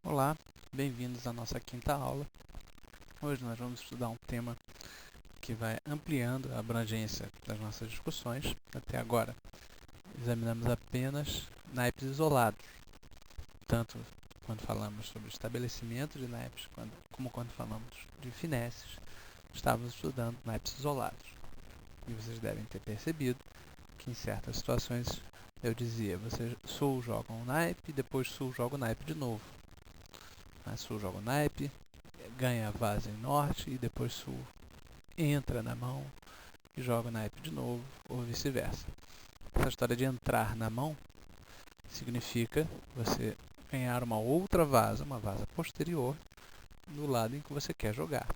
Olá, bem-vindos à nossa quinta aula. Hoje nós vamos estudar um tema que vai ampliando a abrangência das nossas discussões. Até agora, examinamos apenas naipes isolados, tanto quando falamos sobre estabelecimento de naipes, como quando falamos de finesses, estávamos estudando naipes isolados. E vocês devem ter percebido que em certas situações eu dizia, Sul joga um naipe, depois Sul joga o naipe de novo. Sul joga o naipe, ganha a vaza em norte e depois Sul entra na mão e joga o naipe de novo, ou vice-versa. Essa história de entrar na mão significa você ganhar uma outra vaza, uma vaza posterior, no lado em que você quer jogar.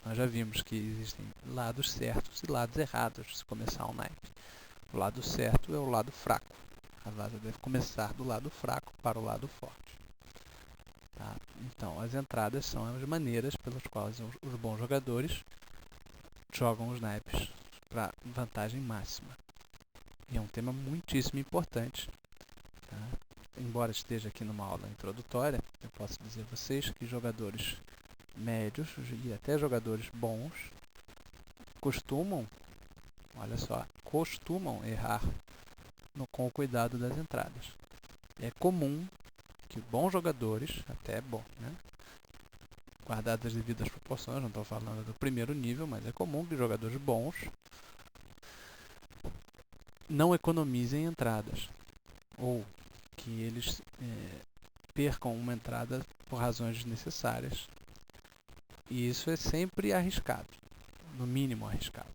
Nós já vimos que existem lados certos e lados errados de se começar um naipe. O lado certo é o lado fraco. A vaza deve começar do lado fraco para o lado forte. Tá? Então, as entradas são as maneiras pelas quais os bons jogadores jogam os naipes para vantagem máxima. E é um tema muitíssimo importante. Tá? Embora esteja aqui numa aula introdutória, eu posso dizer a vocês que jogadores médios e até jogadores bons costumam errar com o cuidado das entradas. É comum que bons jogadores, até bom, guardadas as devidas proporções, não estou falando do primeiro nível, mas é comum que jogadores bons não economizem entradas, ou que eles percam uma entrada por razões desnecessárias. E isso é sempre arriscado, no mínimo arriscado,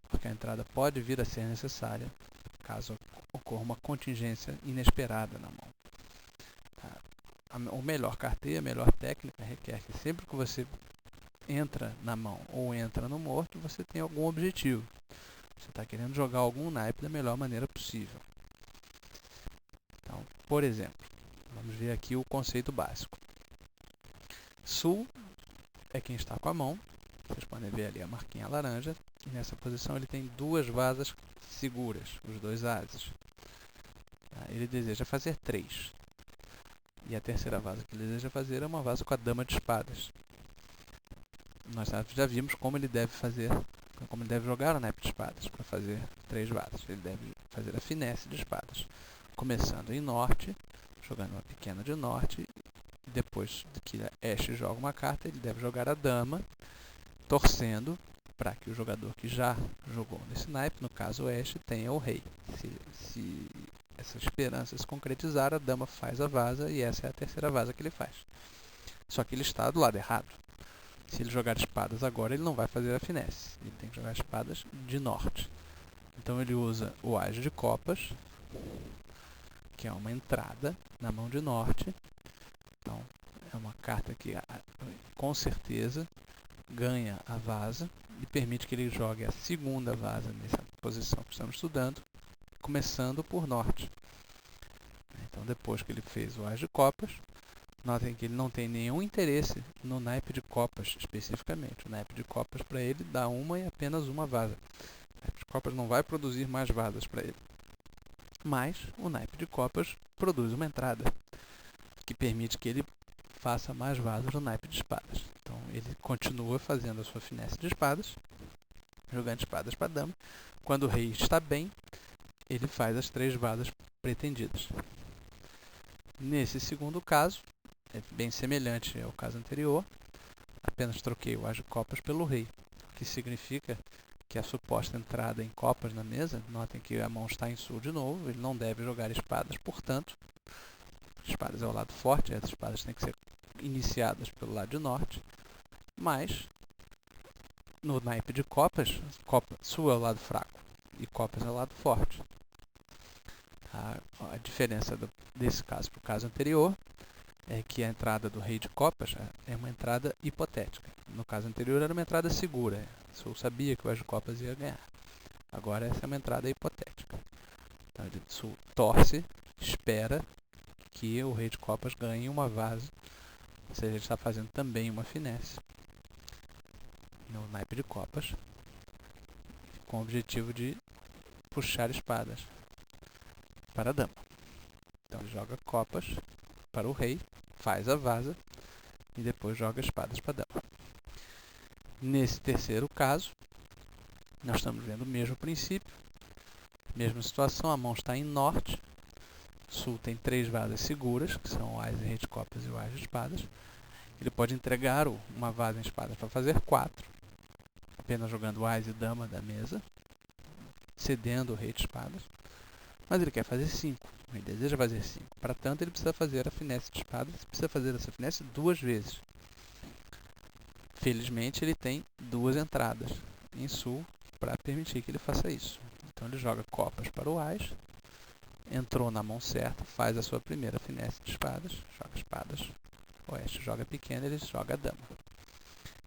porque a entrada pode vir a ser necessária caso ocorra uma contingência inesperada na mão. O melhor carteio, a melhor técnica requer que sempre que você entra na mão ou entra no morto, você tem algum objetivo. Você está querendo jogar algum naipe da melhor maneira possível. Então, por exemplo, vamos ver aqui o conceito básico. Sul é quem está com a mão. Vocês podem ver ali a marquinha laranja. E nessa posição ele tem duas vasas seguras, os dois ases. Ele deseja fazer 3. E a terceira vaza que ele deseja fazer é uma vaza com a dama de espadas. Nós já vimos como ele deve jogar o naipe de espadas para fazer 3 vazas. Ele deve fazer a finesse de espadas, começando em norte, jogando uma pequena de norte. Depois que a Ashe joga uma carta, ele deve jogar a dama, torcendo para que o jogador que já jogou nesse naipe, no caso o Ashe, tenha o rei. Se essa esperança se concretizar, a dama faz a vaza e essa é a terceira vaza que ele faz. Só que ele está do lado errado. Se ele jogar espadas agora, ele não vai fazer a finesse. Ele tem que jogar espadas de norte. Então ele usa o as de copas, que é uma entrada na mão de norte. Então é uma carta que com certeza ganha a vaza e permite que ele jogue a segunda vaza nessa posição que estamos estudando, começando por norte. Então depois que ele fez o as de copas, notem que ele não tem nenhum interesse no naipe de copas especificamente. O naipe de copas para ele dá uma e apenas uma vaza. O naipe de copas não vai produzir mais vazas para ele. Mas o naipe de copas produz uma entrada que permite que ele faça mais vazas no naipe de espadas. Então ele continua fazendo a sua finesse de espadas, jogando espadas para dama. Quando o rei está bem, ele faz as 3 vazas pretendidas. Nesse segundo caso, é bem semelhante ao caso anterior, apenas troquei o as de copas pelo rei, o que significa que a suposta entrada em copas na mesa, notem que a mão está em sul de novo, ele não deve jogar espadas, portanto, espadas é o lado forte, as espadas têm que ser iniciadas pelo lado de norte, mas no naipe de copas, sul é o lado fraco e copas é o lado forte. A diferença desse caso para o caso anterior é que a entrada do rei de copas é uma entrada hipotética. No caso anterior era uma entrada segura. Sul sabia que o as de copas ia ganhar. Agora essa é uma entrada hipotética. Então ele torce, espera que o rei de copas ganhe uma vaza. Ou seja, ele está fazendo também uma finesse no naipe de copas com o objetivo de puxar espadas para a dama. Então ele joga copas para o rei, faz a vaza e depois joga espadas para dama. Nesse terceiro caso, nós estamos vendo o mesmo princípio, mesma situação, a mão está em norte, sul tem 3 vazas seguras, que são o ás e rei de copas e o ás de espadas. Ele pode entregar uma vaza em espadas para fazer 4, apenas jogando o ás e dama da mesa, cedendo o rei de espadas, mas ele quer fazer 5, ele deseja fazer 5. Para tanto, ele precisa fazer a finesse de espadas, precisa fazer essa finesse 2 vezes. Felizmente, ele tem 2 entradas em sul para permitir que ele faça isso. Então, ele joga copas para o ás, entrou na mão certa, faz a sua primeira finesse de espadas, joga espadas, oeste joga pequena, ele joga a dama.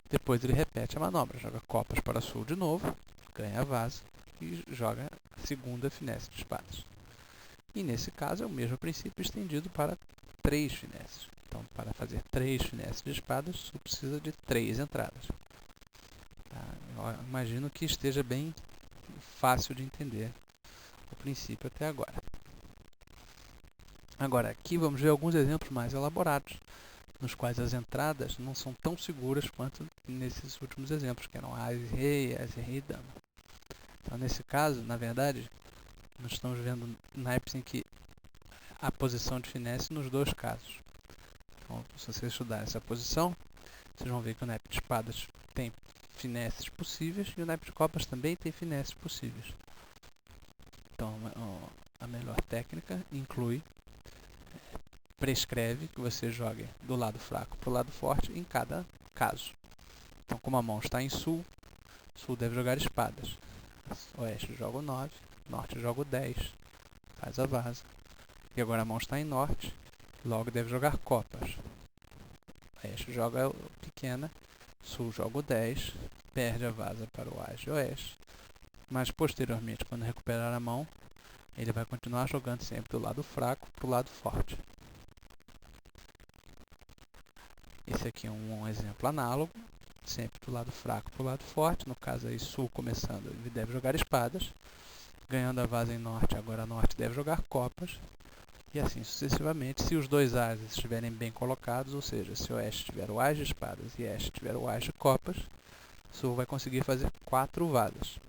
Depois ele repete a manobra, joga copas para sul de novo, ganha a vaza e joga a segunda finesse de espadas. E nesse caso é o mesmo princípio estendido para 3 finesses. Então, para fazer 3 finesses de espadas, você precisa de 3 entradas. Tá? Eu imagino que esteja bem fácil de entender o princípio até agora. Agora, aqui vamos ver alguns exemplos mais elaborados, nos quais as entradas não são tão seguras quanto nesses últimos exemplos, que eram ás e rei e dama. Então, nesse caso, na verdade, nós estamos vendo naipes em que a posição de finesse nos 2 casos. Então, se vocês estudarem essa posição, vocês vão ver que o naipe de espadas tem finesses possíveis e o naipe de copas também tem finesses possíveis. Então, a melhor técnica prescreve que você jogue do lado fraco para o lado forte em cada caso. Então, como a mão está em sul, sul deve jogar espadas. Oeste joga o 9, norte joga o 10, faz a vaza. E agora a mão está em norte, logo deve jogar copas. Oeste joga pequena, sul joga o 10, perde a vaza para o ás de oeste. Mas posteriormente, quando recuperar a mão, ele vai continuar jogando sempre do lado fraco para o lado forte. Esse aqui é um exemplo análogo, sempre do lado fraco para o lado forte. No caso aí, sul começando, ele deve jogar espadas. Ganhando a vaza em norte, agora norte deve jogar copas. E assim sucessivamente, se os 2 ases estiverem bem colocados, ou seja, se o oeste tiver o ás de espadas e este tiver o ás de copas, sul vai conseguir fazer 4 vazas.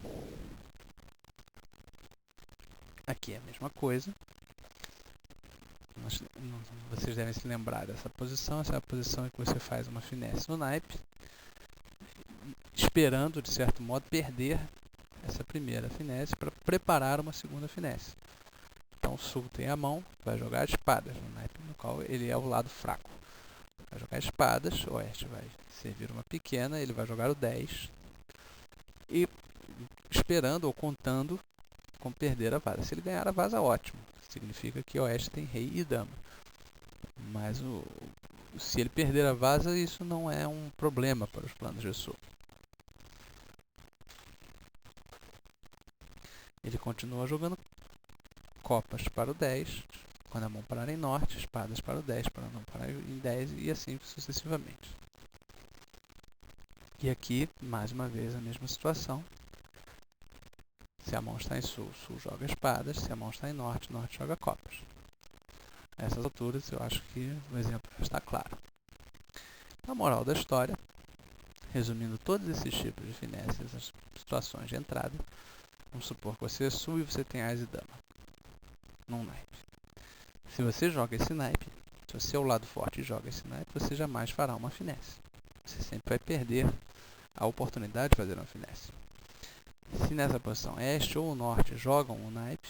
Aqui é a mesma coisa. Vocês devem se lembrar dessa posição. Essa é a posição em que você faz uma finesse no naipe, esperando, de certo modo, perder essa primeira finesse para preparar uma segunda finesse. Então, o sul tem a mão, vai jogar espadas no naipe, no qual ele é o lado fraco. Vai jogar espadas, o oeste vai servir uma pequena, ele vai jogar o 10. E esperando ou contando com perder a vaza. Se ele ganhar a vaza, ótimo. Significa que o oeste tem rei e dama. Mas se ele perder a vaza, isso não é um problema para os planos de sul. Ele continua jogando copas para o 10, quando a mão parar em norte, espadas para o 10, para não parar em 10 e assim sucessivamente. E aqui, mais uma vez, a mesma situação. Se a mão está em sul, sul joga espadas. Se a mão está em norte, norte joga copas. A essas alturas, eu acho que o exemplo já está claro. A moral da história, resumindo todos esses tipos de finesse, essas situações de entrada, vamos supor que você é sul e você tem ás e dama num naipe. Se você joga esse naipe, se você é o lado forte e joga esse naipe, você jamais fará uma finesse. Você sempre vai perder a oportunidade de fazer uma finesse. Se nessa posição este ou o norte jogam o naipe,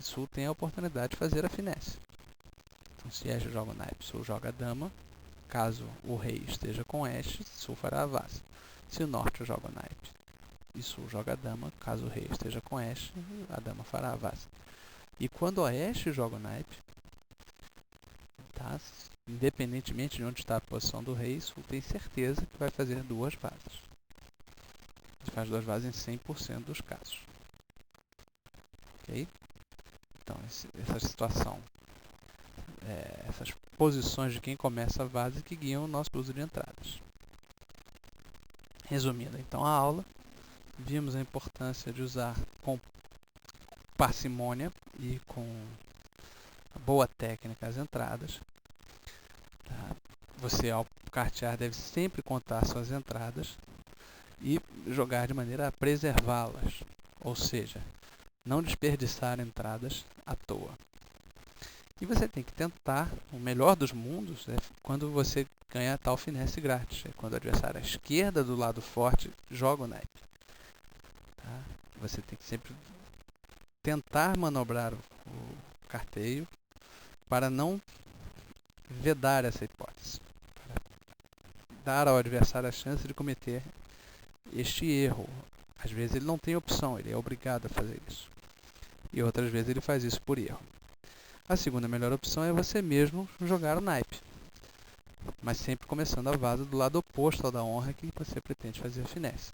sul tem a oportunidade de fazer a finesse. Então, se este joga o naipe, sul joga a dama. Caso o rei esteja com este, sul fará a vaza. Se o norte joga o naipe e sul joga a dama, caso o rei esteja com este, a dama fará a vaza. E quando o oeste joga o naipe, tá? Independentemente de onde está a posição do rei, sul tem certeza que vai fazer 2 vazas. Ele faz 2 vazas em 100% dos casos. Ok? Então, essa situação, essas posições de quem começa a vaza que guiam o nosso uso de entradas. Resumindo, então, a aula, vimos a importância de usar com parcimônia e com boa técnica as entradas. Você, ao cartear, deve sempre contar suas entradas e jogar de maneira a preservá-las, ou seja, não desperdiçar entradas à toa. E você tem que tentar, o melhor dos mundos é quando você ganha a tal finesse grátis, é quando o adversário à esquerda do lado forte joga o naipe. Tá? Você tem que sempre tentar manobrar o carteio para não vedar essa hipótese, para dar ao adversário a chance de cometer este erro. Às vezes ele não tem opção, ele é obrigado a fazer isso. E outras vezes ele faz isso por erro. A segunda melhor opção é você mesmo jogar o naipe, mas sempre começando a vaza do lado oposto ao da honra que você pretende fazer a finesse.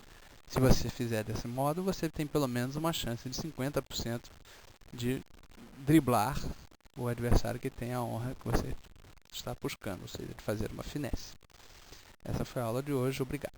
Se você fizer desse modo, você tem pelo menos uma chance de 50% de driblar o adversário que tem a honra que você está buscando, ou seja, de fazer uma finesse. Essa foi a aula de hoje. Obrigado.